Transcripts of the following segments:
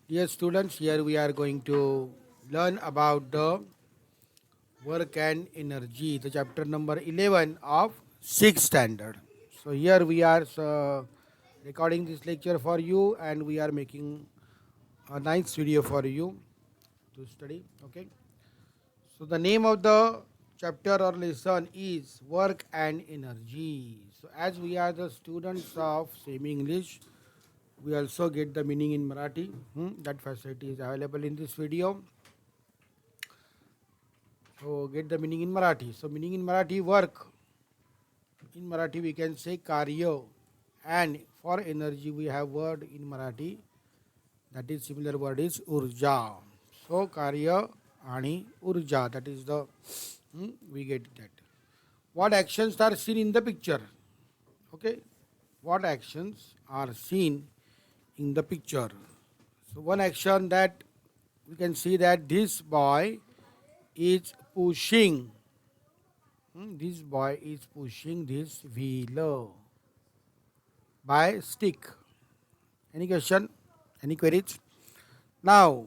Dear students, here we are going to learn about the work and energy, the chapter number 11 of 6th standard. So here we are recording this lecture for you and we are making a nice video for you to study. Okay. So the name of the chapter or lesson is work and energy. So as we are the students of semi English, we also get the meaning in Marathi. That facility is available in this video. So get the meaning in Marathi. So meaning in Marathi, work. In Marathi we can say karya, and for energy we have word in Marathi, that is similar word is urja. So karya आणि urja, that is the we get that. What actions are seen in the picture? Okay, what actions are seen in the picture? So one action that we can see that this boy is pushing. This boy is pushing this wheel by stick. Any question? Any queries? Now,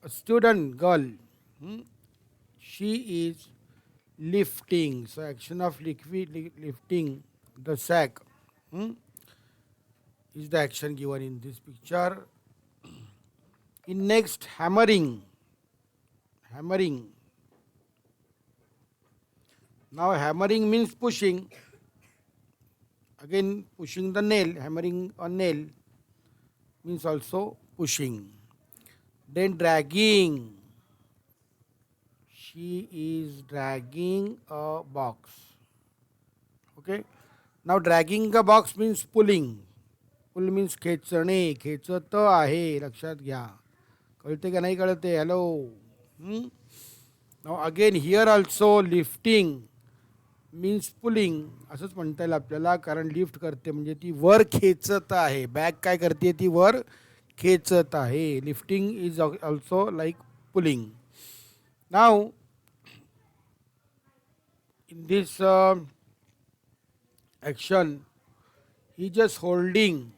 a student girl, she is lifting. So action of lifting the sack is the action given in this picture. In next, hammering. Hammering. Now hammering means pushing. Again pushing the nail, hammering a nail means also pushing. Then dragging. She is dragging a box. Okay. Now dragging a box means pulling. Pull means खेचणे, खेचत आहे, लक्षात घ्या. कळते का नाही कळते? Hello. Now again here also lifting means pulling असंच म्हणता येईल आपल्याला, कारण लिफ्ट करते म्हणजे ती वर खेचत आहे. बॅग काय करते? ती वर खेचत आहे. Lifting is also like pulling. Now in this action he just holding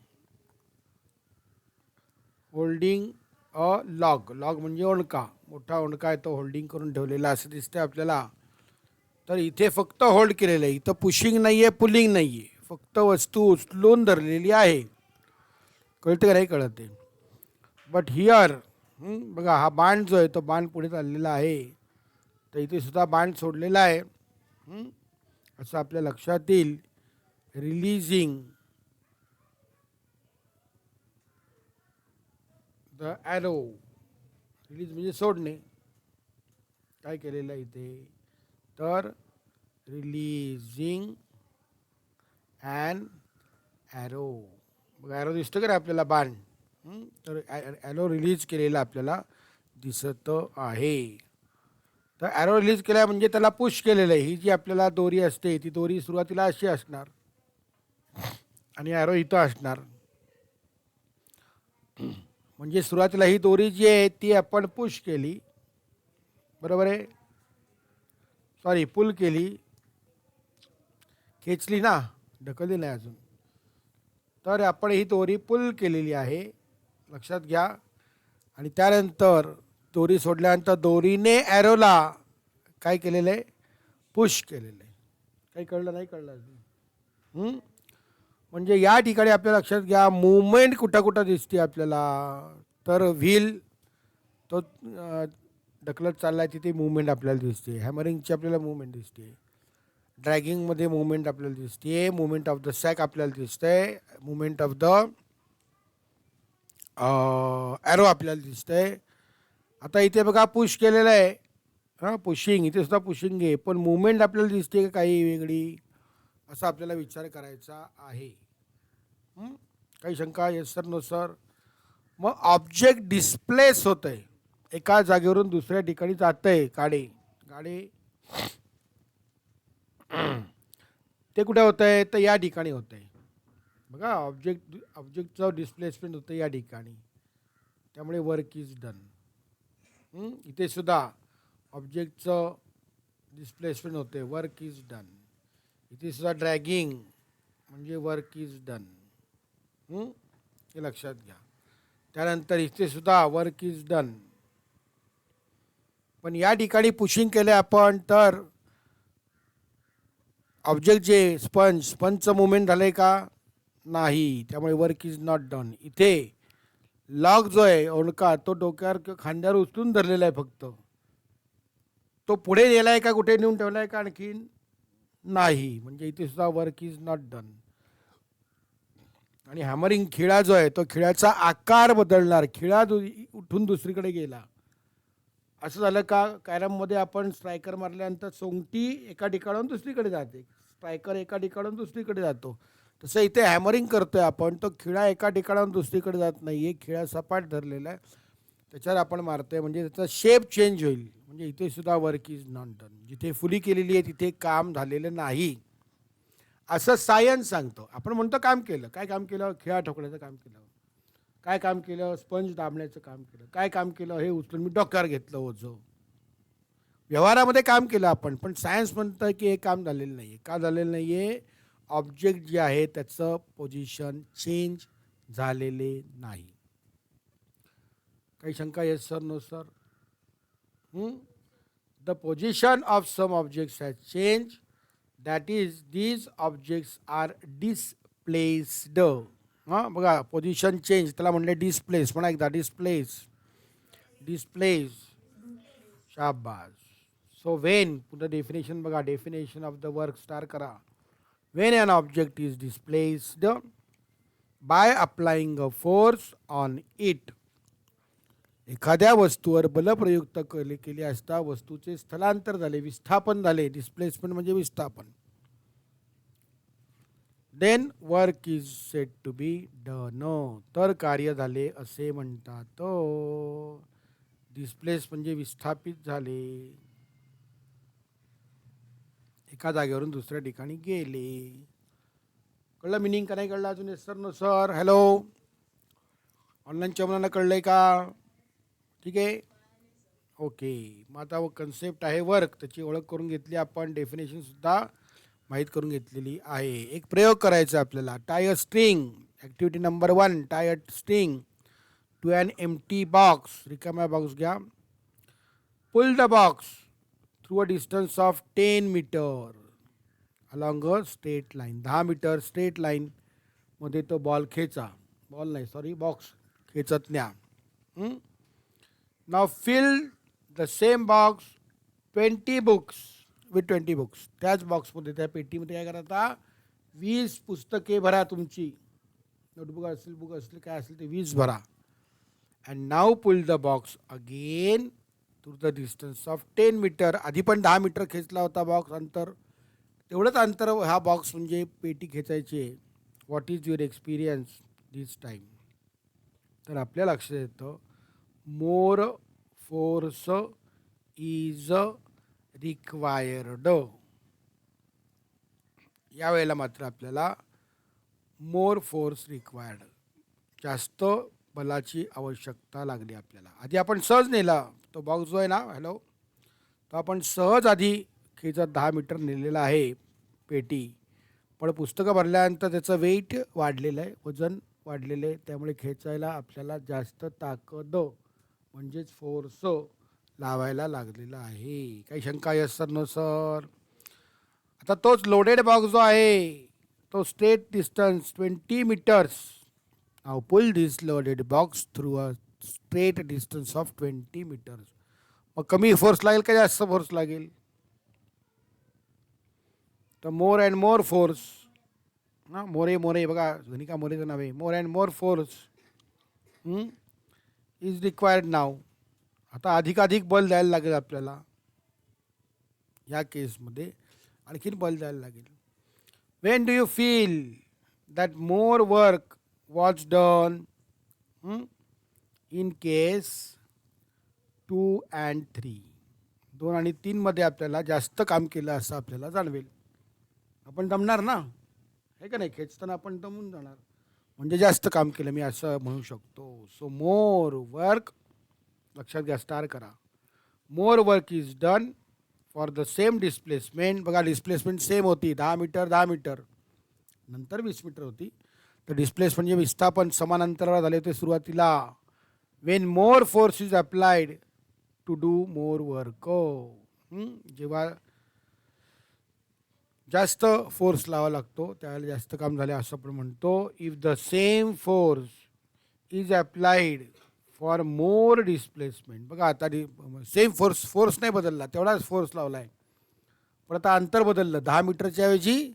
a log. Log म्हणजे ओंडका, मोठा ओंडका आहे तो होल्डिंग करून ठेवलेला असं दिसतंय आपल्याला. तर इथे फक्त होल्ड केलेलं आहे, इथं पुशिंग नाही आहे, पुलिंग नाही आहे, फक्त वस्तू उचलून धरलेली आहे. कळते का नाही कळते? बट हिअर बघा, हा बाण जो आहे तो बाण पुढे चाललेला आहे, तर इथे सुद्धा बाण सोडलेला आहे असं आपल्या लक्षात येईल. Releasing the arrow. रिलीज म्हणजे सोडणे. काय केलेलं आहे इथे? तर रिलीजिंग ॲन ॲरो. बघा ॲरो दिसतं का रे आपल्याला? बाण. तर ॲरो रिलीज केलेला आपल्याला दिसत आहे. तर ॲरो रिलीज केला म्हणजे त्याला पुश केलेलं आहे. ही जी आपल्याला दोरी असते ती दोरी सुरुवातीला अशी असणार आणि ॲरो इथं असणार. म्हणजे सुरुवातीला ही दोरी जी आहे ती आपण पुश केली, बरोबर आहे? सॉरी, पुल केली, खेचली ना, ढकलली नाही अजून. तर आपण ही दोरी पुल केलेली आहे, लक्षात घ्या. आणि त्यानंतर दोरी सोडल्यानंतर दोरीने ॲरोला काय केलेलं आहे? पुश केलेलं आहे. काही कळलं नाही कळलं अजून? म्हणजे या ठिकाणी आपल्या लक्षात घ्या, मूवमेंट कुठं कुठं दिसते आपल्याला. तर व्हील तो ढकलत चालला आहे, तिथे मूवमेंट आपल्याला दिसते. हॅमरिंगची आपल्याला मूवमेंट दिसते. ड्रॅगिंगमध्ये मूवमेंट आपल्याला दिसते. मूवमेंट ऑफ द सॅक आपल्याला दिसतंय. मूवमेंट ऑफ द ॲरो आपल्याला दिसतंय. आता इथे बघा पुश केलेलं आहे, पुशिंग, इथे सुद्धा पुशिंग आहे, पण मूवमेंट आपल्याला दिसते का काही वेगळी, असा आपल्याला विचार करायचा आहे. काही शंका? Yes sir, no sir? मग ऑब्जेक्ट डिस्प्लेस होत आहे, एका जागेवरून दुसऱ्या ठिकाणी जात आहे. गाडी ते कुठे होत आहे? तर या ठिकाणी होत आहे. बघा, ऑब्जेक्टचं डिस्प्लेसमेंट होतं या ठिकाणी, त्यामुळे वर्क इज डन. इथे सुद्धा ऑब्जेक्टचं डिस्प्लेसमेंट होते, वर्क इज डन. इथे सुद्धा ड्रॅगिंग म्हणजे वर्क इज डन. हे लक्षात घ्या. त्यानंतर इथे सुद्धा वर्क इज डन. पण या ठिकाणी पुशिंग केलं आपण तर ऑब्जेक्ट जे स्पंजचं मुवमेंट झालंय का? नाही. त्यामुळे वर्क इज नॉट डन. इथे लॉग जो आहे ओळखा तो डोक्यावर किंवा खांद्यावर उचलून धरलेला आहे फक्त. तो पुढे नेलाय का कुठे नेऊन ठेवलाय का आणखीन? नाही. म्हणजे इथे सुद्धा वर्क इज नॉट डन. आणि हॅमरिंग खिळा जो आहे तो खिळ्याचा आकार बदलणार. खिळा उठून दुसरीकडे गेला. असं झालं का? कॅरममध्ये आपण स्ट्रायकर मारल्यानंतर सोंगटी एका ठिकाणाहून दुसरीकडे जाते, स्ट्रायकर एका ठिकाणाहून दुसरीकडे जातो. तसं इथे हॅमरिंग करतोय आपण, तो खिळा एका ठिकाणाहून दुसरीकडे जात नाही आहे, खिळा सपाट धरलेला आहे, त्याच्यावर आपण मारतोय म्हणजे त्याचा शेप चेंज होईल. म्हणजे इथे सुद्धा वर्क इज नॉट डन. जिथे फुली केलेली आहे तिथे काम झालेलं नाही असं सायन्स सांगतो. आपण म्हणतो काम केलं. काय काम केलं? खिळा ठोकण्याचं काम केलं. काय काम केलं? स्पंज दाबण्याचं काम केलं. काय काम केलं? हे उचलून मी डोक्यावर घेतलं ओझं. व्यवहारामध्ये काम केलं आपण, पण सायन्स म्हणतं की हे काम झालेलं नाही आहे. का झालेलं नाही आहे? ऑब्जेक्ट जे आहे त्याचं पोझिशन चेंज झालेले नाही. काही शंका? Yes sir, no sir? The position of some objects has change, that is these objects are displaced. हां बघा, पोझिशन चेंज त्याला म्हणले डिस्प्लेस. म्हणा एकदा, डिस्प्लेस. डिस्प्लेस. शाबास. सो वेन, पुन्हा डेफिनेशन बघा, definition of the work star करा. When an object is displaced by applying a force on it. एखाद्या वस्तूवर बलप्रयुक्त केली असता वस्तूचे स्थलांतर झाले, विस्थापन झाले. डिस्प्लेसमेंट म्हणजे विस्थापन. Then work is said to be done. तर कार्य झाले असे म्हणतात. डिस्प्लेस म्हणजे विस्थापित झाले, एका जागेवरून दुसऱ्या ठिकाणी गेले. कळलं मिनिंग का नाही कळलं अजून? Yes sir, no sir? Hello, ऑनलाईनच्या मुलांना कळलंय का? ठीक आहे, ओके. मग आता कन्सेप्ट आहे वर्क, त्याची ओळख करून घेतली आपण, डेफिनेशन सुद्धा माहीत करून घेतलेली आहे. एक प्रयोग करायचा आपल्याला. Tie a string. Activity number 1, tie a string to an empty box. रिकाम्या बॉक्स घ्या. Pull the box through a distance of 10 metre along a straight line. 10 metre straight line मध्ये तो बॉल खेचा. बॉल नाही, सॉरी, बॉक्स खेचत न्या. Now fill the same box 20 books with 20 books. त्याच बॉक्समध्ये, त्या पेटीमध्ये काय करा? 20 पुस्तके भरा. तुमची नोटबुक असेल, बुक असेल, काय असेल ते 20 भरा. And now pull the box again through the distance of 10 metre. आधी पण 10 मीटर खेचला होता बॉक्स, अंतर तेवढंच अंतर हा बॉक्स म्हणजे पेटी खेचायची आहे. What is your experience this time? तर आपल्या लक्षात येतं मोर फोर्स इज रिक्वायर्ड. यावेळेला मात्र आपल्याला मोर फोर्स रिक्वायर्ड, जास्त बलाची आवश्यकता लागली आपल्याला. आधी आपण सहज नेला तो बॉक्स जो आहे ना, हॅलो, तो आपण सहज आधी खेचत 10 मीटर नेलेला आहे पेटी. पण पुस्तकं भरल्यानंतर त्याचं वेट वाढलेलं आहे, वजन वाढलेलं आहे, त्यामुळे खेचायला आपल्याला जास्त ताकद म्हणजेच फोर्स लावायला लागलेला आहे. काही शंका? Yes sir, no sir? आता तोच लोडेड बॉक्स जो आहे तो straight distance 20 metres. Now pull this loaded box through a straight distance of 20 metres. मग कमी फोर्स लागेल का जास्त फोर्स लागेल? तर मोर अँड मोर फोर्स. हां, मोरे मोरे बघा, गणिका मोरेचं नाव आहे. More and more force is required now. आता अधिकाधिक बल द्यायला लागेल आपल्याला. या केसमध्ये आणखीन बल द्यायला लागेल. Wien do you feel that more work was done? In case 2 and 3. 2 आणि 3 मध्ये आपल्याला जास्त काम केलं असं आपल्याला जाणवेल. आपण दमणार ना, हे का नाही? खेचताना आपण दमून जाणार, म्हणजे जास्त काम केलं मी असं म्हणू शकतो. सो मोर वर्क, लक्षात घ्या, स्टार करा. More work is done for the same displacement. बघा, डिस्प्लेसमेंट सेम होती, 10 मीटर 10 मीटर, नंतर 20 मीटर होती. तर डिस्प्लेस म्हणजे विस्थापन समान अंतरावर झाले होते सुरुवातीला, when more force is applied to do more work. जेव्हा जास्त फोर्स लावा लागतो त्यावेळेला जास्त काम झाले असं आपण म्हणतो. If the same force is applied for more displacement. बघा आता सेम फोर्स नाही बदलला, तेवढाच फोर्स लावला आहे, पण आता अंतर बदललं. 10 मीटरच्या ऐवजी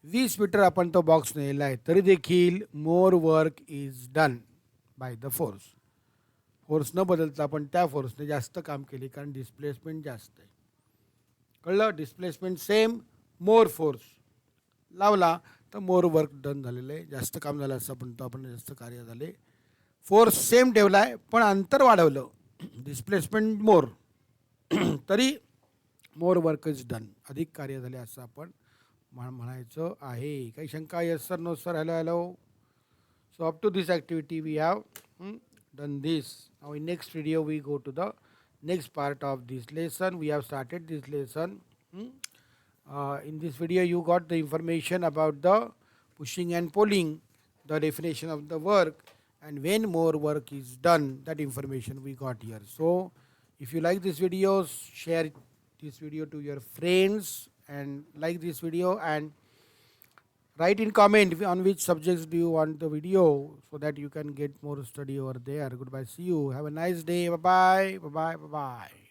20 मीटर आपण तो बॉक्स नेला आहे, तरी देखील more work is done by the force. Force न बदलता आपण त्या फोर्सने जास्त काम केले, कारण डिस्प्लेसमेंट जास्त आहे. कळलं? डिस्प्लेसमेंट सेम, मोर फोर्स लावला तर मोर वर्क डन झालेलं आहे, जास्त काम झालं असं म्हणतो आपण, जास्त कार्य झाले. फोर्स सेम ठेवला आहे पण अंतर वाढवलं, डिस्प्लेसमेंट मोर, तरी मोर वर्क इज डन, अधिक कार्य झाले असं आपण म्हणायचं आहे. काही शंका? Yes sir, no sir, hello hello. So up to this activity we have done this. Now in next video we go to the next part of this lesson. We have started this lesson. In this video you got the information about the pushing and pulling, the definition of the work, and when more work is done, that information we got here. So if you like this video, share this video to your friends and like this video, and write in comment on which subjects do you want the video, so that you can get more study over there. Goodbye. See you. Have a nice day. Bye bye. Bye bye. Bye bye.